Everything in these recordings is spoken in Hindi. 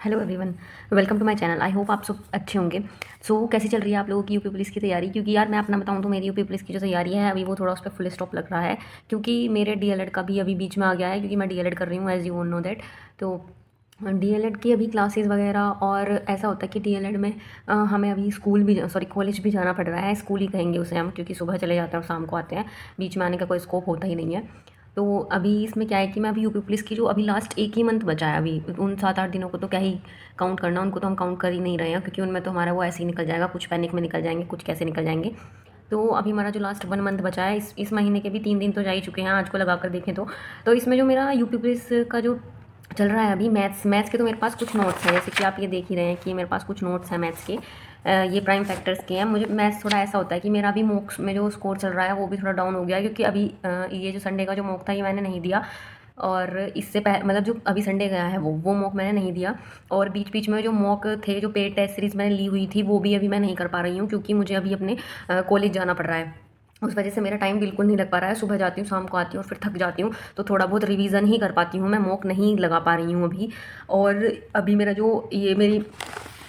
Hello everyone, welcome to my channel. I hope आप सब अच्छे होंगे। कैसी चल रही है आप लोगों की यूपी पुलिस की तैयारी? क्योंकि यार मैं अपना बताऊं तो मेरी यूपी पुलिस की जो तैयारी है अभी वो थोड़ा उस पर फुल स्टॉप लग रहा है, क्योंकि मेरे डीएलएड का भी अभी बीच में आ गया है, क्योंकि मैं डीएलएड कर रही हूँ as you all know that. तो डीएलएड की अभी क्लासेस वगैरह, और ऐसा होता है कि डीएलएड में हमें अभी स्कूल भी कॉलेज भी जाना पड़ रहा है। स्कूल ही कहेंगे उसे हम, क्योंकि सुबह चले जाते हैं और शाम को आते हैं, बीच में आने का कोई स्कोप होता ही नहीं है। तो अभी इसमें क्या है कि मैं अभी यूपी पुलिस की जो अभी लास्ट एक ही मंथ बचा है, अभी उन 7-8 दिनों को तो क्या ही काउंट करना, उनको तो हम काउंट कर ही नहीं रहे हैं, क्योंकि उनमें तो हमारा वो ऐसे ही निकल जाएगा, कुछ पैनिक में निकल जाएंगे, कुछ कैसे निकल जाएंगे। तो अभी हमारा जो लास्ट 1 मंथ बचा है, इस महीने के भी 3 दिन तो जा ही चुके हैं आज को लगा कर देखें तो इसमें जो मेरा यूपी पुलिस का जो चल रहा है अभी, मैथ्स के तो मेरे पास कुछ नोट्स हैं, जैसे कि आप ये देख ही रहे हैं कि मेरे पास कुछ नोट्स हैं मैथ्स के। ये प्राइम फैक्टर्स के हैं। मुझे मैथ्स थोड़ा ऐसा होता है कि मेरा अभी मॉक्स में जो स्कोर चल रहा है वो भी थोड़ा डाउन हो गया है, क्योंकि अभी ये जो संडे का जो मॉक था ये मैंने नहीं दिया, और इससे पहले मतलब जो अभी संडे गया है वो मॉक मैंने नहीं दिया। और बीच बीच में जो मॉक थे, जो पेड टेस्ट सीरीज़ मैंने ली हुई थी, वो भी अभी मैं नहीं कर पा रही हूँ, क्योंकि मुझे अभी अपने कॉलेज जाना पड़ रहा है। उस वजह से मेरा टाइम बिल्कुल नहीं लग पा रहा है। सुबह जाती हूँ, शाम को आती हूँ और फिर थक जाती हूँ, तो थोड़ा बहुत रिवीजन ही कर पाती हूँ, मैं मॉक नहीं लगा पा रही हूँ अभी। और अभी मेरा जो ये मेरी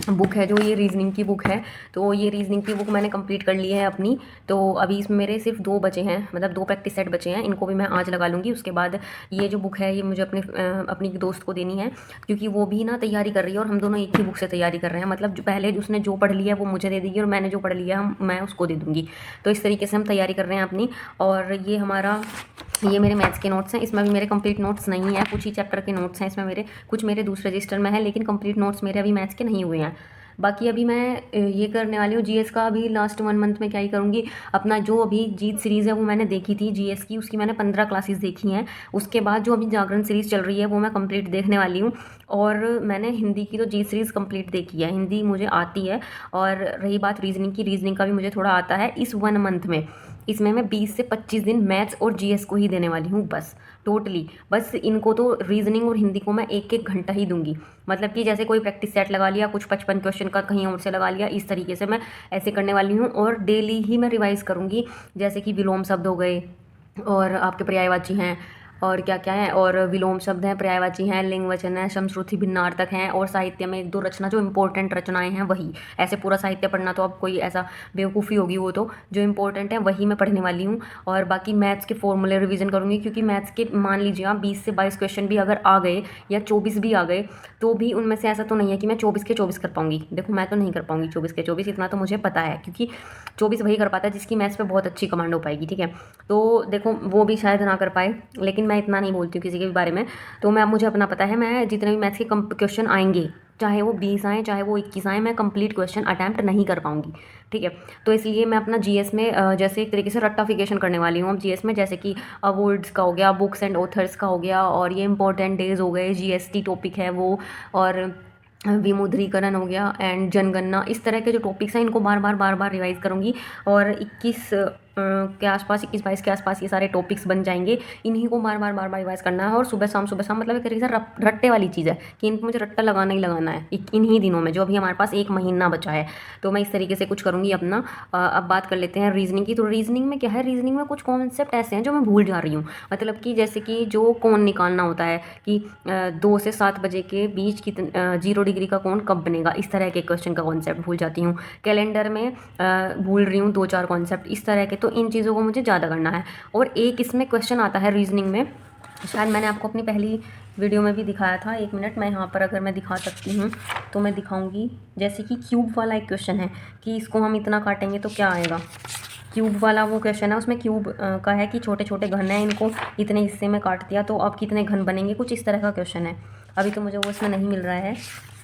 बुक है, जो ये रीजनिंग की बुक है, तो ये रीजनिंग की बुक मैंने कंप्लीट कर ली है अपनी। तो अभी इसमें मेरे सिर्फ 2 बचे हैं, मतलब 2 प्रैक्टिस सेट बचे हैं, इनको भी मैं आज लगा लूँगी। उसके बाद ये जो बुक है ये मुझे अपनी दोस्त को देनी है, क्योंकि वो भी ना तैयारी कर रही है और हम दोनों एक ही बुक से तैयारी कर रहे हैं। मतलब जो पहले उसने जो पढ़ लिया है वो मुझे दे देगी, और मैंने जो पढ़ लिया है मैं उसको दे दूँगी। तो इस तरीके से हम तैयारी कर रहे हैं अपनी। और ये मेरे मैथ्स के नोट्स हैं। इसमें भी मेरे कंप्लीट नोट्स नहीं है, कुछ ही चैप्टर के नोट्स हैं इसमें मेरे, कुछ मेरे दूसरे रजिस्टर में है, लेकिन कंप्लीट नोट्स मेरे अभी मैथ्स के नहीं हुए हैं। बाकी अभी मैं ये करने वाली हूँ जीएस का। अभी लास्ट 1 मंथ में क्या ही करूँगी, अपना जो अभी जीत सीरीज़ है वो मैंने देखी थी जीएस की, उसकी मैंने 15 क्लासेस देखी हैं। उसके बाद जो अभी जागरण सीरीज़ चल रही है वो मैं कंप्लीट देखने वाली हूँ। और मैंने हिंदी की तो जीत सीरीज़ कंप्लीट देखी है, हिंदी मुझे आती है। और रही बात रीजनिंग की, रीजनिंग का भी मुझे थोड़ा आता है। इस 1 मंथ में इसमें मैं 20 से 25 दिन मैथ्स और जीएस को ही देने वाली हूँ बस, टोटली। बस इनको तो रीजनिंग और हिंदी को मैं 1-1 घंटा ही दूंगी। मतलब कि जैसे कोई प्रैक्टिस सेट लगा लिया, कुछ 55 क्वेश्चन का कहीं और से लगा लिया, इस तरीके से मैं ऐसे करने वाली हूँ। और डेली ही मैं रिवाइज़ करूँगी, जैसे कि विलोम शब्द हो गए, और आपके पर्यायवाची हैं, और क्या क्या है, और विलोम शब्द हैं, पर्यायवाची हैं, लिंग वचन है, समश्रुति भिन्नार्थक हैं, और साहित्य में 1-2 रचना जो इंपॉर्टेंट रचनाएं हैं वही। ऐसे पूरा साहित्य पढ़ना तो अब कोई ऐसा बेवकूफ़ी होगी, वो तो जो इंपॉर्टेंट है वही मैं पढ़ने वाली हूँ। और बाकी मैथ्स के फॉर्मूले रिवीजन करूँगी, क्योंकि मैथ्स के मान लीजिए आप 20 से 22 क्वेश्चन भी अगर आ गए, या 24 भी आ गए, तो भी उनमें से ऐसा तो नहीं है कि मैं 24 के 24 कर पाऊँगी। देखो मैं तो नहीं कर पाऊँगी 24 के 24, इतना तो मुझे पता है, क्योंकि 24 वही कर पाता है जिसकी मैथ्स पे बहुत अच्छी कमांड हो पाएगी, ठीक है। तो देखो वो भी शायद ना कर पाए, लेकिन मैं इतना नहीं बोलती हूँ किसी के भी बारे में। तो मुझे अपना पता है, मैं जितने भी मैथ्स के क्वेश्चन आएंगे, चाहे वो 20 आएँ चाहे वो 21 आएँ, मैं कंप्लीट क्वेश्चन अटैम्प्ट नहीं कर पाऊंगी, ठीक है। तो इसलिए मैं अपना जीएस में जैसे एक तरीके से रट्टाफिकेशन करने वाली हूँ अब जीएस में, जैसे कि अवार्ड्स का हो गया, बुक्स एंड ऑथर्स का हो गया, और ये इंपॉर्टेंट डेज हो गए, जीएसटी टॉपिक है वो, और विमुद्रीकरण हो गया, एंड जनगणना, इस तरह के जो टॉपिक्स हैं इनको बार बार रिवाइज करूँगी। और 21 के आसपास, 21-22 के आसपास ये सारे टॉपिक्स बन जाएंगे। इन्हीं को बार बार रिवाइज करना है, और सुबह शाम मतलब एक तरीके से रट्टे वाली चीज़ है कि इनको मुझे रट्टा लगाना ही लगाना है इन्हीं दिनों में, जो अभी हमारे पास 1 महीना बचा है। तो मैं इस तरीके से कुछ करूँगी अपना। अब बात कर लेते हैं रीजनिंग की। तो रीजनिंग में क्या है, रीजनिंग में कुछ कॉन्सेप्ट ऐसे हैं जो मैं भूल जा रही हूँ। मतलब कि जैसे कि जो कोण निकालना होता है कि 2 से 7 बजे के बीच 0 डिग्री का कोण कब बनेगा, इस तरह के क्वेश्चन का कॉन्सेप्ट भूल जाती हूँ। कैलेंडर में भूल रही हूँ 2-4 कॉन्सेप्ट इस तरह के। तो इन चीज़ों को मुझे ज़्यादा करना है। और एक इसमें क्वेश्चन आता है रीजनिंग में, शायद मैंने आपको अपनी पहली वीडियो में भी दिखाया था। 1 मिनट, मैं यहाँ पर अगर मैं दिखा सकती हूँ तो मैं दिखाऊंगी। जैसे कि क्यूब वाला एक क्वेश्चन है कि इसको हम इतना काटेंगे तो क्या आएगा। क्यूब वाला वो क्वेश्चन है, उसमें क्यूब का है कि छोटे छोटे घन हैं, इनको इतने हिस्से में काट दिया तो अब कितने घन बनेंगे, कुछ इस तरह का क्वेश्चन है। अभी तो मुझे वो इसमें नहीं मिल रहा है,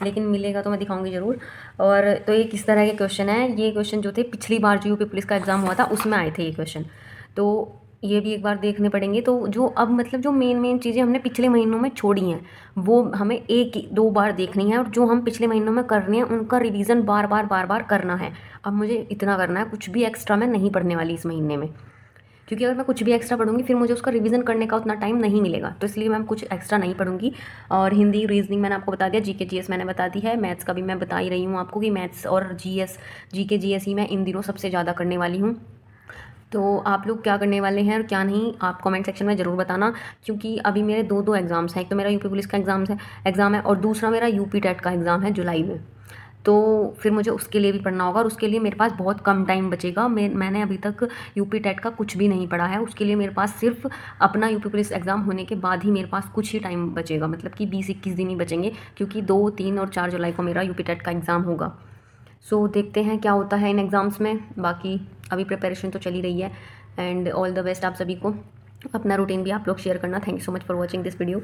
लेकिन मिलेगा तो मैं दिखाऊंगी ज़रूर। और तो ये किस तरह के क्वेश्चन है, ये क्वेश्चन जो थे पिछली बार जो यूपी पुलिस का एग्ज़ाम हुआ था उसमें आए थे ये क्वेश्चन। तो ये भी एक बार देखने पड़ेंगे। तो जो अब मतलब जो मेन चीज़ें हमने पिछले महीनों में छोड़ी हैं वो हमें 1-2 बार देखनी है, और जो हम पिछले महीनों में कर रहे हैं उनका रिवीजन बार बार करना है। अब मुझे इतना करना है, कुछ भी एक्स्ट्रा मैं नहीं पढ़ने वाली इस महीने में, क्योंकि अगर मैं कुछ भी एक्स्ट्रा पढ़ूंगी फिर मुझे उसका रिवीजन करने का उतना टाइम नहीं मिलेगा। तो इसलिए मैं कुछ एक्स्ट्रा नहीं पढ़ूंगी। और हिंदी रीजनिंग मैंने आपको बता दिया, जीके जीएस मैंने बता दी है, मैथ्स का भी मैं बता ही रही हूँ आपको कि मैथ्स और जीके जीएस ही मैं इन दिनों सबसे ज़्यादा करने वाली हूँ। तो आप लोग क्या करने वाले हैं और क्या नहीं, आप कमेंट सेक्शन में ज़रूर बताना, क्योंकि अभी मेरे दो दो एग्ज़ाम्स हैं। एक तो मेरा यूपी पुलिस का एग्ज़ाम है और दूसरा मेरा यूपी टेट का एग्ज़ाम है जुलाई में। तो फिर मुझे उसके लिए भी पढ़ना होगा और उसके लिए मेरे पास बहुत कम टाइम बचेगा। मैंने अभी तक यूपी टेट का कुछ भी नहीं पढ़ा है। उसके लिए मेरे पास सिर्फ अपना यूपी पुलिस एग्ज़ाम होने के बाद ही मेरे पास कुछ ही टाइम बचेगा, मतलब कि 20-21 दिन ही बचेंगे, क्योंकि 2, 3 और 4 जुलाई को मेरा यूपी टेट का एग्ज़ाम होगा। सो देखते हैं क्या होता है इन एग्ज़ाम्स में। बाकी अभी प्रिपरेशन तो चली रही है। एंड ऑल द बेस्ट आप सभी को। अपना रूटीन भी आप लोग शेयर करना। Thank you so much for watching this video.